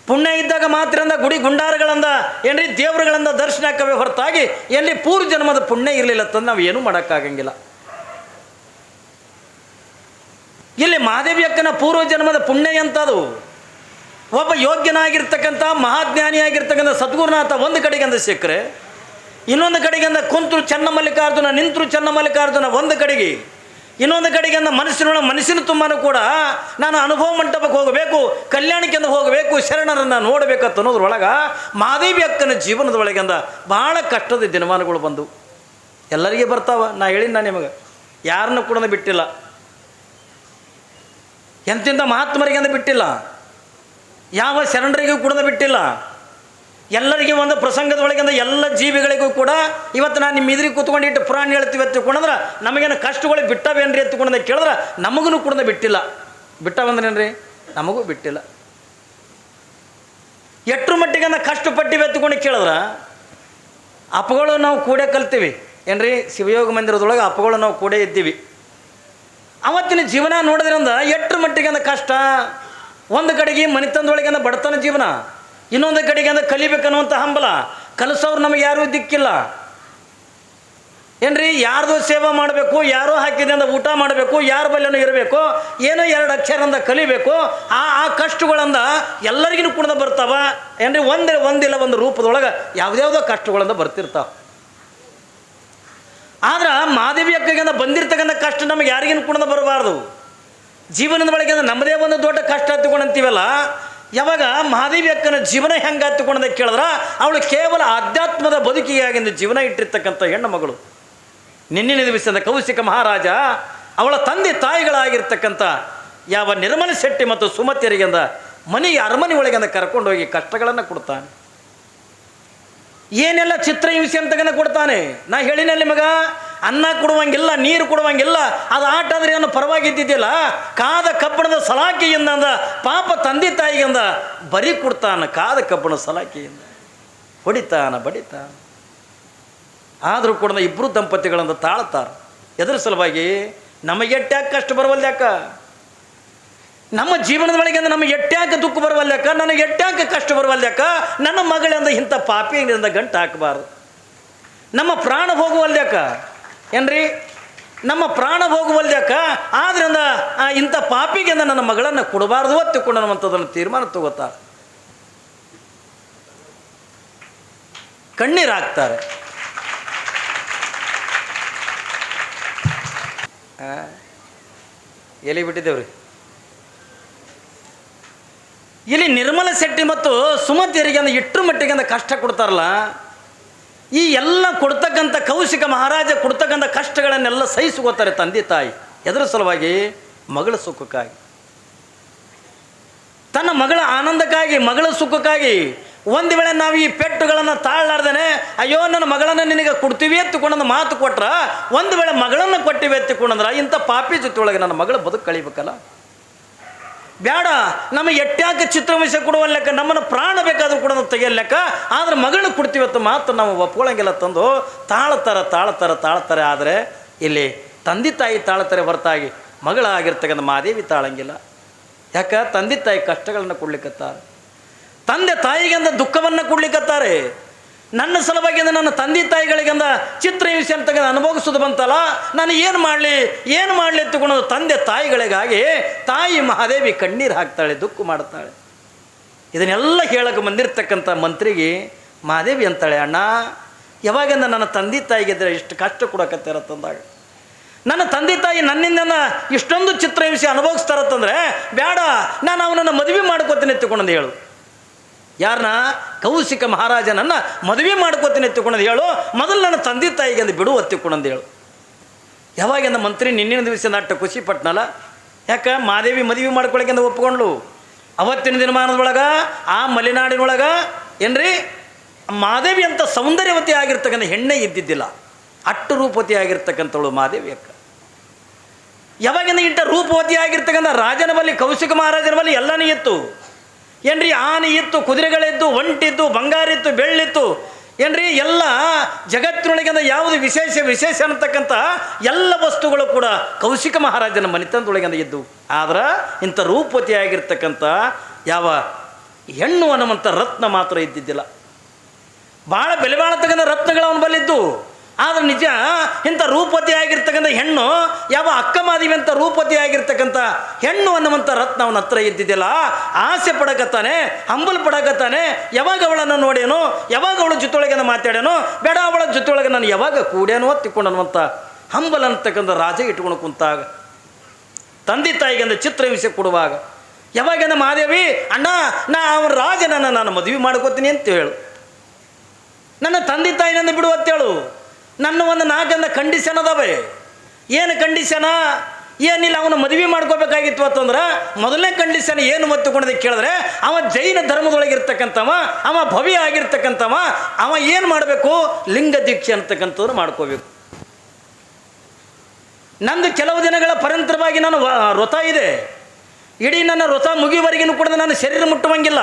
ಪುಣ್ಯ ಇದ್ದಾಗ ಮಾತ್ರ ಗುಡಿ ಗುಂಡಾರಗಳಿಂದ ಏನ್ರಿ ದೇವರುಗಳಿಂದ ದರ್ಶನ ಹಾಕವೇ ಹೊರತಾಗಿ ಎಲ್ಲಿ ಪೂರ್ವ ಜನ್ಮದ ಪುಣ್ಯ ಇರಲಿಲ್ಲ ತಂದು ನಾವು ಏನೂ ಮಾಡೋಕ್ಕಾಗಂಗಿಲ್ಲ. ಇಲ್ಲಿ ಮಹಾದೇವಿ ಅಕ್ಕನ ಪೂರ್ವ ಜನ್ಮದ ಪುಣ್ಯ ಎಂಥದು. ಒಬ್ಬ ಯೋಗ್ಯನಾಗಿರ್ತಕ್ಕಂಥ ಮಹಾಜ್ಞಾನಿಯಾಗಿರ್ತಕ್ಕಂಥ ಸದ್ಗುರುನಾಥ ಒಂದು ಕಡೆಗಿಂದ ಸಿಕ್ಕರೆ, ಇನ್ನೊಂದು ಕಡೆಗಿಂದ ಕುಂತರು ಚನ್ನಮಲ್ಲಿಕಾರ್ಜುನ, ನಿಂತರು ಚನ್ನಮಲ್ಲಿಕಾರ್ಜುನ ಒಂದು ಕಡೆಗೆ, ಇನ್ನೊಂದು ಕಡೆಗೆ ಅಂದ ಮನಸ್ಸಿನ ತುಂಬಾನು ಕೂಡ ನಾನು ಅನುಭವ ಮಂಟಪಕ್ಕೆ ಹೋಗಬೇಕು, ಕಲ್ಯಾಣಕ್ಕೆಂದು ಹೋಗಬೇಕು, ಶರಣರನ್ನು ನೋಡಬೇಕಂತ ಅನ್ನೋದ್ರೊಳಗೆ ಮಹಾದೇವಿ ಅಕ್ಕನ ಜೀವನದೊಳಗೆ ಅಂದ ಭಾಳ ಕಷ್ಟದ ದಿನಮಾನಗಳು ಬಂದು ಎಲ್ಲರಿಗೆ ಬರ್ತಾವ. ನಾ ಹೇಳಿನ ನಿಮಗೆ ಯಾರನ್ನು ಕೂಡ ಬಿಟ್ಟಿಲ್ಲ, ಎಂತಿಂಥ ಮಹಾತ್ಮರಿಗೆ ಅಂದ ಬಿಟ್ಟಿಲ್ಲ, ಯಾವ ಶರಣರಿಗೂ ಕೂಡ ಬಿಟ್ಟಿಲ್ಲ. ಎಲ್ಲರಿಗೆ ಒಂದು ಪ್ರಸಂಗದೊಳಗಿಂದ ಎಲ್ಲ ಜೀವಿಗಳಿಗೂ ಕೂಡ ಇವತ್ತು ನಾನು ನಿಮ್ಮ ಇದ್ರಿಗೆ ಕೂತ್ಕೊಂಡು ಪುರಾಣ ಹೇಳ್ತೀವಿ ಎತ್ತಿಕೊಂಡ್ರೆ ನಮಗೇನು ಕಷ್ಟಗಳು ಬಿಟ್ಟವೇನ್ರಿ ಎತ್ತಿಕೊಂಡ ಕೇಳಿದ್ರೆ ನಮಗೂ ಕೂಡ ಬಿಟ್ಟಿಲ್ಲ. ಬಿಟ್ಟವಂದ್ರೇನ್ರಿ? ನಮಗೂ ಬಿಟ್ಟಿಲ್ಲ. ಎಷ್ಟರ ಮಟ್ಟಿಗೆ ಕಷ್ಟಪಟ್ಟಿವಿ ಎತ್ತಿಕೊಂಡು ಕೇಳಿದ್ರೆ ಅಪ್ಪಗಳು ನಾವು ಕೂಡೇ ಕಲ್ತೀವಿ ಏನ್ರಿ. ಶಿವಯೋಗ ಮಂದಿರದೊಳಗೆ ಅಪ್ಪಗಳು ನಾವು ಕೂಡೇ ಇದ್ದೀವಿ. ಅವತ್ತಿನ ಜೀವನ ನೋಡಿದ್ರಿಂದ ಎಷ್ಟರ ಮಟ್ಟಿಗೆ ಕಷ್ಟ. ಒಂದು ಕಡೆಗೆ ಮನೆತನದೊಳಗೆ ಬಡತನ ಜೀವನ, ಇನ್ನೊಂದು ಕಡೆಗೆ ಕಲಿಬೇಕನ್ನುವಂಥ ಹಂಬಲ. ಕಲಿಸೋರು ನಮಗೆ ಯಾರೂ ದಿಕ್ಕಿಲ್ಲ ಏನ್ರಿ. ಯಾರ್ದು ಸೇವೆ ಮಾಡಬೇಕು, ಯಾರೋ ಹಾಕಿದಿಂದ ಊಟ ಮಾಡಬೇಕು, ಯಾರ ಬಲ್ಲೆನೂ ಇರಬೇಕು, ಏನೋ ಎರಡು ಅಕ್ಷರದಿಂದ ಕಲಿಬೇಕು. ಆ ಕಷ್ಟಗಳಿಂದ ಎಲ್ಲರಿಗೂ ಕೂಡ ಬರ್ತಾವ ಏನ್ರಿ. ಒಂದಿಲ್ಲ ಒಂದು ರೂಪದೊಳಗೆ ಯಾವುದ್ಯಾವುದೋ ಕಷ್ಟಗಳಿಂದ ಬರ್ತಿರ್ತಾವೆ. ಆದ್ರೆ ಮಹಾದೇವಿ ಅಕ್ಕಗಿಂದ ಬಂದಿರ್ತಕ್ಕಂಥ ಕಷ್ಟ ನಮಗೆ ಯಾರಿಗೂ ಕೂಡ ಬರಬಾರ್ದು. ಜೀವನದ ಒಳಗೆ ನಮ್ಮದೇ ಒಂದು ದೊಡ್ಡ ಕಷ್ಟ ಹತ್ತುಕೊಂಡಂತೀವಲ್ಲ, ಯಾವಾಗ ಮಹಾದೇವಿ ಅಕ್ಕನ ಜೀವನ ಹೆಂಗೆ ಹತ್ತುಕೊಂಡ ಕೇಳಿದ್ರೆ ಅವಳು ಕೇವಲ ಆಧ್ಯಾತ್ಮದ ಬದುಕಿಗಾಗಿಂದ ಜೀವನ ಇಟ್ಟಿರ್ತಕ್ಕಂಥ ಹೆಣ್ಣು ಮಗಳು. ನಿನ್ನಿನ ದಿವಸದ ಕೌಶಿಕ ಮಹಾರಾಜ ಅವಳ ತಂದೆ ತಾಯಿಗಳಾಗಿರ್ತಕ್ಕಂಥ ಯಾವ ನಿರ್ಮಲ ಶೆಟ್ಟಿ ಮತ್ತು ಸುಮತಿಯರಿಗೆಂದ ಮನೆಗೆ ಅರಮನೆ ಒಳಗೆಂದ ಕರ್ಕೊಂಡೋಗಿ ಕಷ್ಟಗಳನ್ನು ಕೊಡ್ತಾನೆ. ಏನೆಲ್ಲ ಚಿತ್ರಹಿಂಸೆ ಅಂತಗನ ಕೊಡ್ತಾನೆ. ನಾ ಹೇಳಿನಲ್ಲಿ ಮಗ ಅನ್ನ ಕೊಡುವಂಗಿಲ್ಲ, ನೀರು ಕೊಡುವಂಗಿಲ್ಲ, ಅದು ಆಟ ಆದರೆ ಏನು ಪರವಾಗಿದ್ದಿದ್ದಿಲ್ಲ. ಕಾದ ಕಬ್ಬಣದ ಸಲಾಕೆಯಿಂದ ಪಾಪ ತಂದೆ ತಾಯಿಗಿಂದ ಬರಿ ಕೊಡ್ತಾನೆ. ಕಾದ ಕಬ್ಬಣದ ಸಲಾಕೆಯಿಂದ ಬಡಿತಾನ. ಆದರೂ ಕೂಡ ಇಬ್ಬರು ದಂಪತಿಗಳಿಂದ ತಾಳ್ತಾರೆ. ಎದುರು ಸಲುವಾಗಿ ನಮಗೆ ಎಟ್ಟ್ಯಾಕೆ ಕಷ್ಟ ಬರವಲ್ಯಾಕ, ನಮ್ಮ ಜೀವನದೊಳಗೆ ನಮಗೆ ಎಟ್ಟ್ಯಾಕೆ ದುಃಖ ಬರವಲ್ಯಾಕ, ನನಗೆ ಎಟ್ಟ್ಯಾಕೆ ಕಷ್ಟ ಬರವಲ್ಯಾಕ, ನನ್ನ ಮಗಳಿಂದ ಇಂಥ ಪಾಪಿಯಿಂದ ಗಂಟು ಹಾಕಬಾರ್ದು. ನಮ್ಮ ಪ್ರಾಣ ಹೋಗುವಲ್ಯಾಕ ಏನ್ರಿ, ನಮ್ಮ ಪ್ರಾಣ ಹೋಗುವಲ್ಯಾಕ. ಆದ್ರಿಂದ ಇಂಥ ಪಾಪಿಗೆಂದ ನನ್ನ ಮಗಳನ್ನು ಕೊಡಬಾರ್ದು ತಿಳ್ಕೊಂಡಂಥದ್ದನ್ನು ತೀರ್ಮಾನ ತಗೋತಾರೆ. ಕಣ್ಣೀರು ಹಾಕ್ತಾರೆ. ಎಲ್ಲಿ ಬಿಟ್ಟಿದ್ದೇವ್ರಿ. ಇಲ್ಲಿ ನಿರ್ಮಲ ಶೆಟ್ಟಿ ಮತ್ತು ಸುಮತಿಯರಿಗೆ ಎಷ್ಟರ ಮಟ್ಟಿಗೆ ಕಷ್ಟ ಕೊಡ್ತಾರಲ್ಲ, ಈ ಎಲ್ಲ ಕೊಡ್ತಕ್ಕಂಥ ಕೌಶಿಕ ಮಹಾರಾಜ ಕೊಡ್ತಕ್ಕಂಥ ಕಷ್ಟಗಳನ್ನೆಲ್ಲ ಸಹಿಸ್ಕೋತಾರೆ ತಂದೆ ತಾಯಿ. ಎದರ ಸಲುವಾಗಿ? ಮಗಳ ಸುಖಕ್ಕಾಗಿ, ತನ್ನ ಮಗಳ ಆನಂದಕ್ಕಾಗಿ, ಮಗಳ ಸುಖಕ್ಕಾಗಿ. ಒಂದು ವೇಳೆ ನಾವು ಈ ಪೆಟ್ಟುಗಳನ್ನು ತಾಳಲಾರ್ದೇನೆ ಅಯ್ಯೋ ನನ್ನ ಮಗಳನ್ನು ನಿನಗೆ ಕೊಡ್ತೀವಿ ಎತ್ತಿಕೊಂಡಂದು ಮಾತು ಕೊಟ್ರ, ಒಂದು ವೇಳೆ ಮಗಳನ್ನು ಕೊಟ್ಟಿವಿ ಎತ್ತಿಕೊಂಡಂದ್ರೆ ಇಂಥ ಪಾಪಿ ಜೊತೆ ಒಳಗೆ ನನ್ನ ಮಗಳು ಬದುಕು ಕಳಿಬೇಕಲ್ಲ. ಬೇಡ, ನಮಗೆ ಎಟ್ಟ್ಯಾಕೆ ಚಿತ್ರವಿಷಯ ಕೊಡುವ ಲೆಕ್ಕ, ನಮ್ಮನ್ನು ಪ್ರಾಣ ಬೇಕಾದ್ರೂ ಕೂಡ ತೆಗೆಯ ಲೆಕ್ಕ, ಆದ್ರೆ ಮಗಳನ್ನ ಕೊಡ್ತೀವತ್ತು ಮಾತ್ರ ನಾವು ಒಪ್ಕೊಳ್ಳಂಗಿಲ್ಲ ತಂದು ತಾಳ್ತಾರೆ. ಆದರೆ ಇಲ್ಲಿ ತಂದೆ ತಾಯಿ ತಾಳ್ತಾರೆ ಹೊರತಾಗಿ ಮಗಳಾಗಿರ್ತಕ್ಕಂಥ ಮಾದೇವಿ ತಾಳಂಗಿಲ್ಲ. ಯಾಕೆ? ತಂದೆ ತಾಯಿ ಕಷ್ಟಗಳನ್ನು ಕೊಡ್ಲಿಕ್ಕತ್ತಾರೆ, ತಂದೆ ತಾಯಿಗೆಂದ ದುಃಖವನ್ನು ಕೊಡ್ಲಿಕ್ಕತ್ತಾರೆ. ನನ್ನ ಸಲುವಾಗಿ ನನ್ನ ತಂದೆ ತಾಯಿಗಳಿಗೆಂದ ಚಿತ್ರ ವಿಷಯ ಅಂತ ಅನುಭವಿಸೋದು ಬಂತಲ್ಲ, ನಾನು ಏನು ಮಾಡಲಿ ಎತ್ತುಕೊಂಡು ತಂದೆ ತಾಯಿಗಳಿಗಾಗಿ ತಾಯಿ ಮಹಾದೇವಿ ಕಣ್ಣೀರು ಹಾಕ್ತಾಳೆ, ದುಃಖ ಮಾಡ್ತಾಳೆ. ಇದನ್ನೆಲ್ಲ ಹೇಳಕ್ಕೆ ಬಂದಿರತಕ್ಕಂಥ ಮಂತ್ರಿಗೆ ಮಹಾದೇವಿ ಅಂತಾಳೆ, ಅಣ್ಣ ಯಾವಾಗಿಂದ ನನ್ನ ತಂದೆ ತಾಯಿಗೆ ಇಷ್ಟು ಕಷ್ಟ ಕೊಡಕತ್ತಿರತ್ತಂದಾಗ, ನನ್ನ ತಂದೆ ತಾಯಿ ನನ್ನಿಂದ ಇಷ್ಟೊಂದು ಚಿತ್ರ ವಿಷಯ ಅನುಭವಿಸ್ತಾರತ್ತಂದ್ರೆ ಬೇಡ, ನಾನು ಅವನನ್ನು ಮದುವೆ ಮಾಡ್ಕೋತೀನಿ ಎತ್ತುಕೊಂಡಂದು ಹೇಳು. ಯಾರನ್ನ? ಕೌಶಿಕ ಮಹಾರಾಜನನ್ನು ಮದುವೆ ಮಾಡ್ಕೋತೀನಿ ಎತ್ತುಕೊಂಡಂದು ಹೇಳು. ಮೊದಲು ನನ್ನ ತಂದೆ ತಾಯಿಗೆ ಅಂದು ಬಿಡು ಎತ್ತಿಕೊಂಡಂದು ಹೇಳು. ಯಾವಾಗಿಂದ ಮಂತ್ರಿ ನಿನ್ನಿನ ದಿವಸ ನಾಟ ಖುಷಿ ಪಟ್ನಲ್ಲ. ಯಾಕೆ? ಮಾದೇವಿ ಮದುವೆ ಮಾಡ್ಕೊಳಕ್ಕೆಂದು ಒಪ್ಪಿಕೊಂಡ್ಳು. ಅವತ್ತಿನ ದಿನಮಾನದೊಳಗೆ ಆ ಮಲೆನಾಡಿನೊಳಗೆ ಏನ್ರಿ ಮಾದೇವಿ ಅಂತ ಸೌಂದರ್ಯವತಿ ಆಗಿರ್ತಕ್ಕಂಥ ಹೆಣ್ಣೆ ಇದ್ದಿದ್ದಿಲ್ಲ. ಅಟ್ಟು ರೂಪವತಿ ಆಗಿರ್ತಕ್ಕಂಥವಳು ಮಾದೇವಿ ಅಕ್ಕ. ಯಾವಾಗಿಂದ ಇಂಥ ರೂಪವತಿ ಆಗಿರ್ತಕ್ಕಂಥ ರಾಜನ ಬಳಿ, ಕೌಶಿಕ ಮಹಾರಾಜನ ಬಳಿ ಎಲ್ಲನೂ ಇತ್ತು ಏನ್ರಿ. ಆನೆ ಇತ್ತು, ಕುದುರೆಗಳಿತ್ತು, ಒಂಟಿತ್ತು, ಬಂಗಾರ ಇತ್ತು, ಬೆಳ್ಳಿತ್ತು ಏನ್ರಿ. ಎಲ್ಲ ಜಗತ್ತಿನೊಳಗಿಂದ ಯಾವುದು ವಿಶೇಷ ಅನ್ನತಕ್ಕಂಥ ಎಲ್ಲ ವಸ್ತುಗಳು ಕೂಡ ಕೌಶಿಕ ಮಹಾರಾಜನ ಮನೆತನದೊಳಗಿಂದ ಇದ್ದು. ಆದ್ರೆ ಇಂಥ ರೂಪವತಿ ಆಗಿರ್ತಕ್ಕಂಥ ಯಾವ ಹೆಣ್ಣು ಅನ್ನುವಂಥ ರತ್ನ ಮಾತ್ರ ಇದ್ದಿದ್ದಿಲ್ಲ. ಭಾಳ ಬೆಲೆ ಬಾಳತಕ್ಕಂಥ ರತ್ನಗಳು ಅವನ ಬಲ್ಲಿದ್ದು. ಆದ್ರೆ ನಿಜ ಇಂಥ ರೂಪವತಿ ಆಗಿರ್ತಕ್ಕಂಥ ಹೆಣ್ಣು ಯಾವ ಅಕ್ಕಮಾದಿವಿ ಅಂತ ರೂಪವತಿ ಆಗಿರ್ತಕ್ಕಂಥ ಹೆಣ್ಣು ಅನ್ನುವಂಥ ರತ್ನ ಅವನ ಹತ್ರ ಇದ್ದಿದ್ದಿಲ್ಲ. ಆಸೆ ಪಡಕತ್ತಾನೆ, ಹಂಬಲ್ ಪಡಕತ್ತಾನೆ. ಯಾವಾಗ ಅವಳನ್ನು ನೋಡೇನೋ, ಯಾವಾಗ ಅವಳ ಜೊತೆಯೊಳಗೆ ಮಾತಾಡೇನೋ, ಬೇಡ ಅವಳ ಜೊತೆಯೊಳಗೆ ನಾನು ಯಾವಾಗ ಕೂಡೇನೋ ತಿಕ್ಕೊಂಡು ಅನ್ನುವಂಥ ಹಂಬಲ್ ಅಂತಕ್ಕಂಥ ರಾಜ ಇಟ್ಕೊಂಡು ಕುಂತಾಗ, ತಂದೆ ತಾಯಿಗೆ ಚಿತ್ರ ವಿಷಯ ಕೊಡುವಾಗ ಯಾವಾಗ ಮಾದೇವಿ ಅಣ್ಣ ಅವನ ರಾಜನನ್ನು ನಾನು ಮದುವೆ ಮಾಡ್ಕೋತೀನಿ ಅಂತ ಹೇಳು, ನನ್ನ ತಂದೆ ತಾಯಿನಂದು ಬಿಡು ಅಂತೇಳು. ನನ್ನ ಒಂದು 4 ಕಂಡೀಷನ್ ಅದಾವೆ. ಏನು ಕಂಡೀಷನ? ಏನಿಲ್ಲ, ಅವನು ಮದುವೆ ಮಾಡ್ಕೋಬೇಕಾಗಿತ್ತು ಅಂತಂದ್ರೆ ಮೊದಲನೇ ಕಂಡೀಷನ್ ಏನು ಒತ್ತುಕೊಂಡದಕ್ಕೆ ಕೇಳಿದ್ರೆ, ಅವ ಜೈನ ಧರ್ಮದೊಳಗಿರ್ತಕ್ಕಂಥವ, ಅವ ಭವ್ಯ ಆಗಿರ್ತಕ್ಕಂಥವ, ಅವ ಏನು ಮಾಡಬೇಕು? ಲಿಂಗ ದೀಕ್ಷೆ ಅಂತಕ್ಕಂಥವ್ರು ಮಾಡ್ಕೋಬೇಕು. ನಂದು ಕೆಲವು ದಿನಗಳ ಪರಂತರವಾಗಿ ನಾನು ವ್ರತ ಇದೆ. ಇಡೀ ನನ್ನ ವ್ರತ ಮುಗಿಯುವವರೆಗೂ ಕೂಡ ನಾನು ಶರೀರ ಮುಟ್ಟುವಂಗಿಲ್ಲ.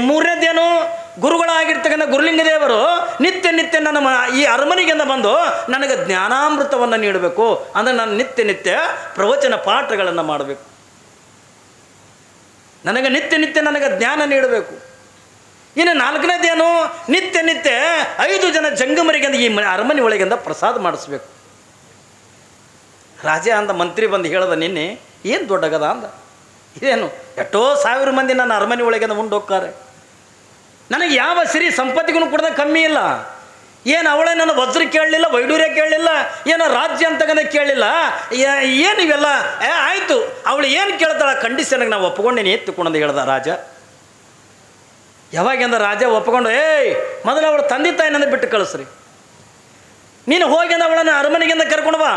ಮೂರನೇದೇನು? ಗುರುಗಳಾಗಿರ್ತಕ್ಕಂಥ ಗುರುಲಿಂಗ ದೇವರು ನಿತ್ಯ ನನ್ನ ಈ ಅರಮನೆಗೆಂದ ಬಂದು ನನಗೆ ಜ್ಞಾನಾಮೃತವನ್ನು ನೀಡಬೇಕು. ಅಂದರೆ ನಾನು ನಿತ್ಯ ಪ್ರವಚನ ಪಾಠಗಳನ್ನು ಮಾಡಬೇಕು. ನನಗೆ ನಿತ್ಯ ನನಗೆ ಜ್ಞಾನ ನೀಡಬೇಕು. ಇನ್ನು 4ನೇದೇನು? ನಿತ್ಯ 5 ಜನ ಜಂಗಮರಿಗೆಂದ ಈ ಅರಮನೆ ಒಳಗಿಂದ ಪ್ರಸಾದ ಮಾಡಿಸ್ಬೇಕು. ರಾಜ ಅಂದ, ಮಂತ್ರಿ ಬಂದು ಹೇಳ್ದ, ನಿನ್ನೆ ಏನು ದೊಡ್ಡಗದ ಅಂದ. ಇದೇನು ಎಷ್ಟೋ 1000 ಮಂದಿ ನನ್ನ ಅರಮನೆ ಒಳಗಿಂದ ಮುಂದೆ ಹೋಗ್ತಾರೆ. ನನಗೆ ಯಾವ ಸಿರಿ ಸಂಪತ್ತಿಗೂ ಕೂಡ ಕಮ್ಮಿ ಇಲ್ಲ. ಏನು ಅವಳೇ ನನ್ನ ವಜ್ರ ಕೇಳಲಿಲ್ಲ, ವೈಡೂರ್ಯ ಕೇಳಲಿಲ್ಲ, ಏನೋ ರಾಜ್ಯ ಅಂತಕ್ಕಂಥ ಕೇಳಲಿಲ್ಲ. ಏನು ಇವೆಲ್ಲ ಆಯಿತು, ಅವಳು ಏನು ಕೇಳ್ತಾಳ ಕಂಡೀಷನ್ಗೆ ನಾವು ಒಪ್ಪಿಕೊಂಡೇನೆ ಎತ್ತುಕೊಂಡಂದು ಹೇಳ್ದ ರಾಜ. ಯಾವಾಗಿಂದ ರಾಜ ಒಪ್ಪಿಕೊಂಡು, ಮೊದಲು ಅವಳು ತಂದೆ ತಾಯಿನಂದ ಬಿಟ್ಟು ಕಳಿಸ್ರಿ, ನೀನು ಹೋಗಿ ಅಂದ ಅವಳನ್ನು ಅರಮನೆಗಿಂದ ಕರ್ಕೊಂಡು ಬಾ.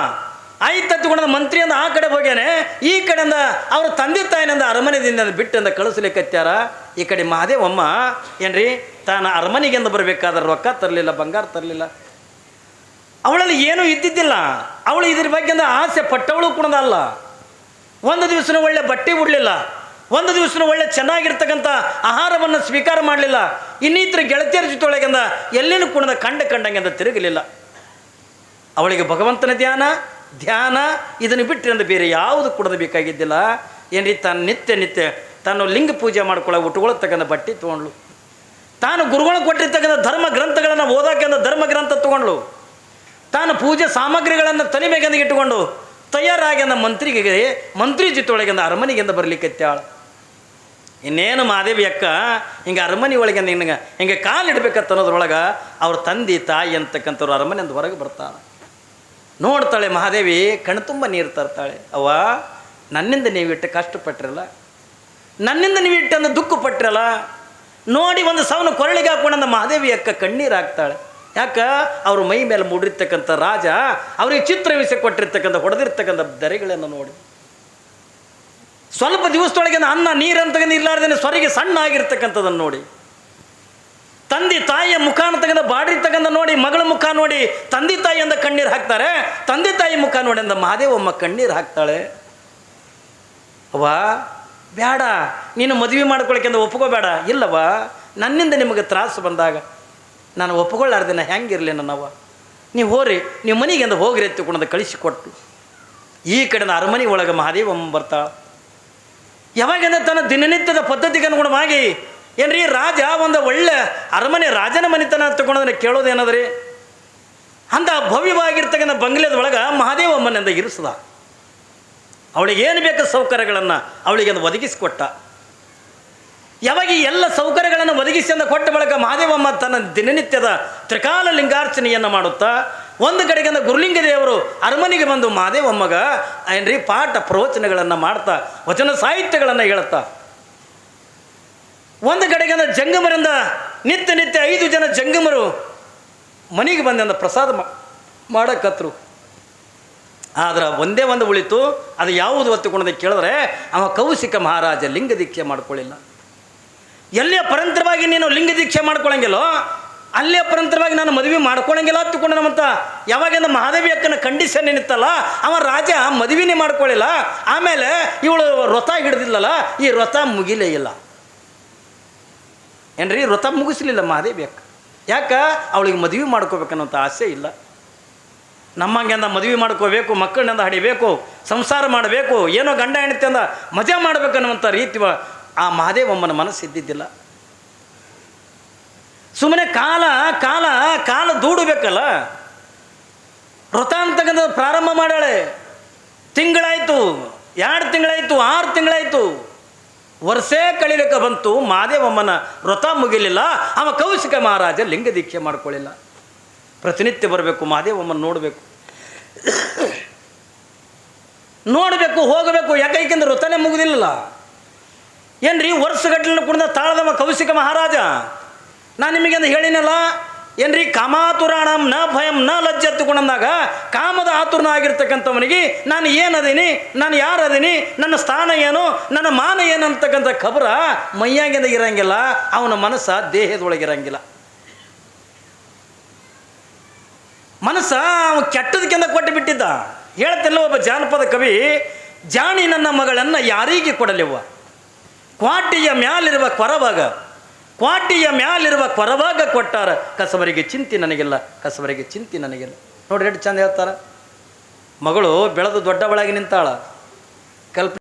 ಆಯ್ತು ತಗೊಂಡ ಮಂತ್ರಿಯಿಂದ ಆ ಕಡೆ ಹೋಗ್ಯಾನೆ, ಈ ಕಡೆಯಿಂದ ಅವ್ರ ತಂದೆ ತಾಯಿನಿಂದ ಅರಮನೆದಿಂದ ಬಿಟ್ಟಿಂದ ಕಳಿಸ್ಲಿಕ್ಕತ್ಯಾರ. ಈ ಕಡೆ ಮಹಾದೇವಮ್ಮ ಏನ್ರಿ ತಾನು ಅರಮನೆಗಿಂದ ಬರಬೇಕಾದ್ರೆ ರೊಕ್ಕ ತರಲಿಲ್ಲ, ಬಂಗಾರ ತರಲಿಲ್ಲ, ಅವಳಲ್ಲಿ ಏನೂ ಇದ್ದಿದ್ದಿಲ್ಲ. ಅವಳು ಇದ್ರ ಬಗ್ಗೆ ಆಸೆ ಪಟ್ಟವಳು ಕೂಡ ಅಲ್ಲ. ಒಂದು ದಿವಸನೂ ಒಳ್ಳೆ ಬಟ್ಟೆ ಉಡಲಿಲ್ಲ, ಒಂದು ದಿವಸನೂ ಒಳ್ಳೆ ಚೆನ್ನಾಗಿರ್ತಕ್ಕಂಥ ಆಹಾರವನ್ನು ಸ್ವೀಕಾರ ಮಾಡಲಿಲ್ಲ. ಇನ್ನಿತರ ಗೆಳತಿಯರ ಜೊತೆಯೊಳಗಿಂದ ಎಲ್ಲಿನೂ ಕೂಡ ಕಂಡಂಗೆಂದ ತಿರುಗಲಿಲ್ಲ. ಅವಳಿಗೆ ಭಗವಂತನ ಧ್ಯಾನ ಇದನ್ನು ಬಿಟ್ಟರೆ ಬೇರೆ ಯಾವುದು ಕೊಡೋದು ಬೇಕಾಗಿದ್ದಿಲ್ಲ. ಏನ್ರಿ ತಾನು ನಿತ್ಯ ತಾನು ಲಿಂಗ ಪೂಜೆ ಮಾಡ್ಕೊಳ್ಳೋ ಉಟ್ಕೊಳತಕ್ಕಂಥ ಬಟ್ಟೆ ತೊಗೊಂಡ್ಳು. ತಾನು ಗುರುಗಳು ಕೊಟ್ಟಿರ್ತಕ್ಕಂಥ ಧರ್ಮ ಗ್ರಂಥಗಳನ್ನು ಓದೋಕೆಂದ ಧರ್ಮ ಗ್ರಂಥ ತೊಗೊಂಡ್ಳು. ತಾನು ಪೂಜೆ ಸಾಮಗ್ರಿಗಳನ್ನು ತಲೆ ಮೇಗೆಂದ ಇಟ್ಟುಕೊಂಡು ತಯಾರಾಗಿ ಅಂದ ಮಂತ್ರಿ ಜೊತೆಯೊಳಗಿಂದ ಅರಮನೆಗಿಂದ ಬರಲಿಕ್ಕತ್ತಾಳ. ಇನ್ನೇನು ಮಾದೇವಿ ಅಕ್ಕ ಹಿಂಗೆ ಅರಮನೆ ಒಳಗಿಂದ ಹಿಂಗೆ ಕಾಲಿಡ್ಬೇಕಂತ ಅನ್ನೋದ್ರೊಳಗೆ ಅವ್ರ ತಂದೆ ತಾಯಿ ಅಂತಕ್ಕಂಥವ್ರು ಅರಮನೆಯಿಂದ ಹೊರಗೆ ಬರ್ತಾಳೆ. ನೋಡ್ತಾಳೆ ಮಹಾದೇವಿ, ಕಣ್ತುಂಬ ನೀರು ತರ್ತಾಳೆ. ಅವ್ವ, ನನ್ನಿಂದ ನೀವಿಟ್ಟು ಕಷ್ಟಪಟ್ಟಿರಲ್ಲ, ನನ್ನಿಂದ ನೀವಿಟ್ಟಂದು ದುಃಖ ಪಟ್ಟಿರಲ್ಲ ನೋಡಿ ಒಂದು ಸಾವನ್ನ ಕೊರಳಿಗೆ ಹಾಕೊಂಡಂದ ಮಹಾದೇವಿ ಅಕ್ಕ ಕಣ್ಣೀರು ಹಾಕ್ತಾಳೆ. ಯಾಕೆ ಅವ್ರ ಮೈ ಮೇಲೆ ಮೂಡಿರ್ತಕ್ಕಂಥ ರಾಜ ಅವ್ರಿಗೆ ಚಿತ್ರಹಿಂಸೆ ಕೊಟ್ಟಿರ್ತಕ್ಕಂಥ ಹೊಡೆದಿರ್ತಕ್ಕಂಥ ದರೆಗಳನ್ನು ನೋಡಿ, ಸ್ವಲ್ಪ ದಿವಸದೊಳಗೆ ಅನ್ನ ನೀರಂತಗಂದು ಇರ್ಲಾರ್ದೇನೆ ಸ್ವರಿಗೆ ಸಣ್ಣ ಆಗಿರ್ತಕ್ಕಂಥದ್ದನ್ನು ನೋಡಿ, ತಂದೆ ತಾಯಿಯ ಮುಖಾನ ತಗಂದ ಬಾಡಿರ್ತಕ್ಕಂಥ ನೋಡಿ, ಮಗಳ ಮುಖ ನೋಡಿ ತಂದೆ ತಾಯಿಯಿಂದ ಕಣ್ಣೀರು ಹಾಕ್ತಾರೆ, ತಂದೆ ತಾಯಿ ಮುಖ ನೋಡಿ ಅಂದ ಮಹಾದೇವಮ್ಮ ಕಣ್ಣೀರು ಹಾಕ್ತಾಳೆ. ಅವ್ವ ಬೇಡ, ನೀನು ಮದುವೆ ಮಾಡ್ಕೊಳಕ್ಕೆಂದ ಒಪ್ಕೋಬೇಡ. ಇಲ್ಲವ, ನನ್ನಿಂದ ನಿಮಗೆ ತ್ರಾಸು ಬಂದಾಗ ನಾನು ಒಪ್ಕೊಳ್ಳಾರ್ದೇನ ಹೆಂಗಿರಲಿ ನನ್ನವ್ವ, ನೀವು ಹೋರಿ, ನೀವು ಮನೆಗೆ ಅಂದ ಹೋಗ್ರಿ ಎತ್ತಿಕೊಂಡ ಕಳಿಸಿಕೊಟ್ಟು ಈ ಕಡೆನ ಅರಮನೆ ಒಳಗೆ ಮಹಾದೇವಮ್ಮ ಬರ್ತಾಳೆ. ಯಾವಾಗಂದ್ರೆ ತನ್ನ ದಿನನಿತ್ಯದ ಪದ್ಧತಿಗೆ ಅನುಗುಣವಾಗಿ ಏನ್ರಿ ರಾಜ ಒಂದು ಒಳ್ಳೆ ಅರಮನೆ ರಾಜನ ಮನೆತನ ತಗೊಂಡ್ರೆ ಕೇಳೋದೇನದ್ರಿ, ಅಂತ ಭವ್ಯವಾಗಿರ್ತಕ್ಕಂಥ ಬಂಗ್ಲೆದೊಳಗೆ ಮಹಾದೇವಮ್ಮನಿಂದ ಇರಿಸದ. ಅವಳಿಗೆ ಏನು ಬೇಕು ಸೌಕರ್ಯಗಳನ್ನು ಅವಳಿಗೆ ಅದು ಒದಗಿಸಿಕೊಟ್ಟ. ಯಾವಾಗ ಈ ಎಲ್ಲ ಸೌಕರ್ಯಗಳನ್ನು ಒದಗಿಸಿ ಅಂದ ಕೊಟ್ಟ ಬಳಿಕ ಮಹಾದೇವಮ್ಮ ತನ್ನ ದಿನನಿತ್ಯದ ತ್ರಿಕಾಲ ಲಿಂಗಾರ್ಚನೆಯನ್ನು ಮಾಡುತ್ತಾ ಒಂದು ಕಡೆಗೆ ಅಂದ ಗುರುಲಿಂಗ ದೇವರು ಅರಮನೆಗೆ ಬಂದು ಮಹಾದೇವಮ್ಮಗ ಏನ್ರಿ ಪಾಠ ಪ್ರವಚನಗಳನ್ನು ಮಾಡ್ತಾ ವಚನ ಸಾಹಿತ್ಯಗಳನ್ನು ಹೇಳುತ್ತಾ, ಒಂದು ಕಡೆಗೆ ಅಂದ ಜಂಗಮರಿಂದ ನಿತ್ಯ ನಿತ್ಯ 5 ಜನ ಜಂಗಮರು ಮನೆಗೆ ಬಂದ ಪ್ರಸಾದ ಮಾಡಕತ್ರು. ಆದ್ರೆ ಒಂದೇ ಒಂದು ಉಳಿತು, ಅದು ಯಾವುದು ಹೊತ್ತುಕೊಂಡದೆ ಕೇಳಿದ್ರೆ ಅವ ಕೌಶಿಕ ಮಹಾರಾಜ ಲಿಂಗ ದೀಕ್ಷೆ ಮಾಡ್ಕೊಳ್ಳಿಲ್ಲ. ಎಲ್ಲೇ ಪರಂತರವಾಗಿ ನೀನು ಲಿಂಗ ದೀಕ್ಷೆ ಮಾಡ್ಕೊಳಂಗಿಲ್ಲೋ ಅಲ್ಲೇ ಪರಂತರವಾಗಿ ನಾನು ಮದುವೆ ಮಾಡ್ಕೊಳಂಗಿಲ್ಲ ಹತ್ತುಕೊಂಡ ನಮ್ಮಂತ ಯಾವಾಗಿಂದ ಮಹಾದೇವಿ ಅಕ್ಕನ ಕಂಡೀಷನ್ ಏನಿತ್ತಲ್ಲ ಅವ ರಾಜ ಮದುವೆನೇ ಮಾಡ್ಕೊಳ್ಳಿಲ್ಲ. ಆಮೇಲೆ ಇವಳು ವ್ರತ ಹಿಡಿದಿಲ್ಲಲ್ಲ, ಈ ವ್ರತ ಮುಗಿಲೇ ಇಲ್ಲ ಏನ್ರಿ, ವ್ರತ ಮುಗಿಸ್ಲಿಲ್ಲ ಮಹಾದೇವಿ ಅಕ್ಕ. ಯಾಕೆ ಅವಳಿಗೆ ಮದುವೆ ಮಾಡ್ಕೋಬೇಕನ್ನೋಂಥ ಆಸೆ ಇಲ್ಲ. ನಮ್ಮಂಗೆಂದ ಮದುವೆ ಮಾಡ್ಕೋಬೇಕು, ಮಕ್ಕಳನ್ನಿಂದ ಹಡಿಬೇಕು, ಸಂಸಾರ ಮಾಡಬೇಕು, ಏನೋ ಗಂಡ ಹೆಂಡತಿಯಿಂದ ಮಜಾ ಮಾಡ್ಬೇಕನ್ನುವಂಥ ರೀತಿ ಆ ಮಹಾದೇವಮ್ಮನ ಮನಸ್ಸು ಇದ್ದಿದ್ದಿಲ್ಲ. ಸುಮ್ಮನೆ ಕಾಲ ಕಾಲ ಕಾಲ ದೂಡಬೇಕಲ್ಲ. ವ್ರತ ಅಂತಕ್ಕಂಥ ಪ್ರಾರಂಭ ಮಾಡಾಳೆ, ತಿಂಗಳಾಯಿತು, 2 ತಿಂಗಳಾಯಿತು, 6 ತಿಂಗಳಾಯಿತು, ವರ್ಷೇ ಕಳಿಲಿಕ್ಕೆ ಬಂತು, ಮಹಾದೇವಮ್ಮನ ವ್ರತ ಮುಗಿಲಿಲ್ಲ. ಅವ ಕೌಶಿಕ ಮಹಾರಾಜ ಲಿಂಗ ದೀಕ್ಷೆ ಮಾಡ್ಕೊಳ್ಳಿಲ್ಲ. ಪ್ರತಿನಿತ್ಯ ಬರಬೇಕು, ಮಹಾದೇವಮ್ಮನ ನೋಡಬೇಕು ಹೋಗಬೇಕು. ಯಾಕೆಂದ್ರೆ ವ್ರತನೇ ಮುಗಿದಿಲ್ಲ ಏನ್ರಿ, ವರ್ಷಗಟ್ಟಲೆ ಕುಡಿದ ತಾಳದವ ಕೌಶಿಕ ಮಹಾರಾಜ. ನಾನು ನಿಮಗೆಂದು ಹೇಳಿನಲ್ಲ ಏನ್ರಿ, ಕಾಮಾತುರಾಣಂ ನ ಭಯಂ ನ ಲಜ್ಜೆ ಎತ್ತುಕೊಂಡಂದಾಗ ಕಾಮದ ಆತುರನ ಆಗಿರ್ತಕ್ಕಂಥವನಿಗೆ ನಾನು ಏನದೀನಿ, ನಾನು ಯಾರದೀನಿ, ನನ್ನ ಸ್ಥಾನ ಏನು, ನನ್ನ ಮಾನ ಏನು ಅಂತಕ್ಕಂಥ ಖಬರ ಮೈಯಾಗಿಂದ ಇರಂಗಿಲ್ಲ, ಅವನ ಮನಸ್ಸ ದೇಹದೊಳಗಿರಂಗಿಲ್ಲ. ಮನಸ್ಸ ಅವನು ಕೆಟ್ಟದಕ್ಕಿಂತ ಕೊಟ್ಟು ಬಿಟ್ಟಿದ್ದ. ಹೇಳ್ತಿಲ್ಲ ಒಬ್ಬ ಜಾನಪದ ಕವಿ, ಜಾಣಿ ನನ್ನ ಮಗಳನ್ನು ಯಾರಿಗೆ ಕೊಡಲಿವ, ಕ್ವಾಟಿಯ ಮ್ಯಾಲಿರುವ ಕೊರವಾಗ, ಕ್ವಾಟಿಯ ಮ್ಯಾಲಿರುವ ಕೊರವಾಗ ಕೊಟ್ಟಾರ, ಕಸವರಿಗೆ ಚಿಂತೆ ನನಗಿಲ್ಲ, ಕಸವರಿಗೆ ಚಿಂತೆ ನನಗಿಲ್ಲ. ನೋಡ್ರಿ ಎಷ್ಟು ಚಂದ ಹೇಳ್ತಾರ. ಮಗಳು ಬೆಳೆದು ದೊಡ್ಡವಳಾಗಿ ನಿಂತಾಳ, ಕಲ್ಪ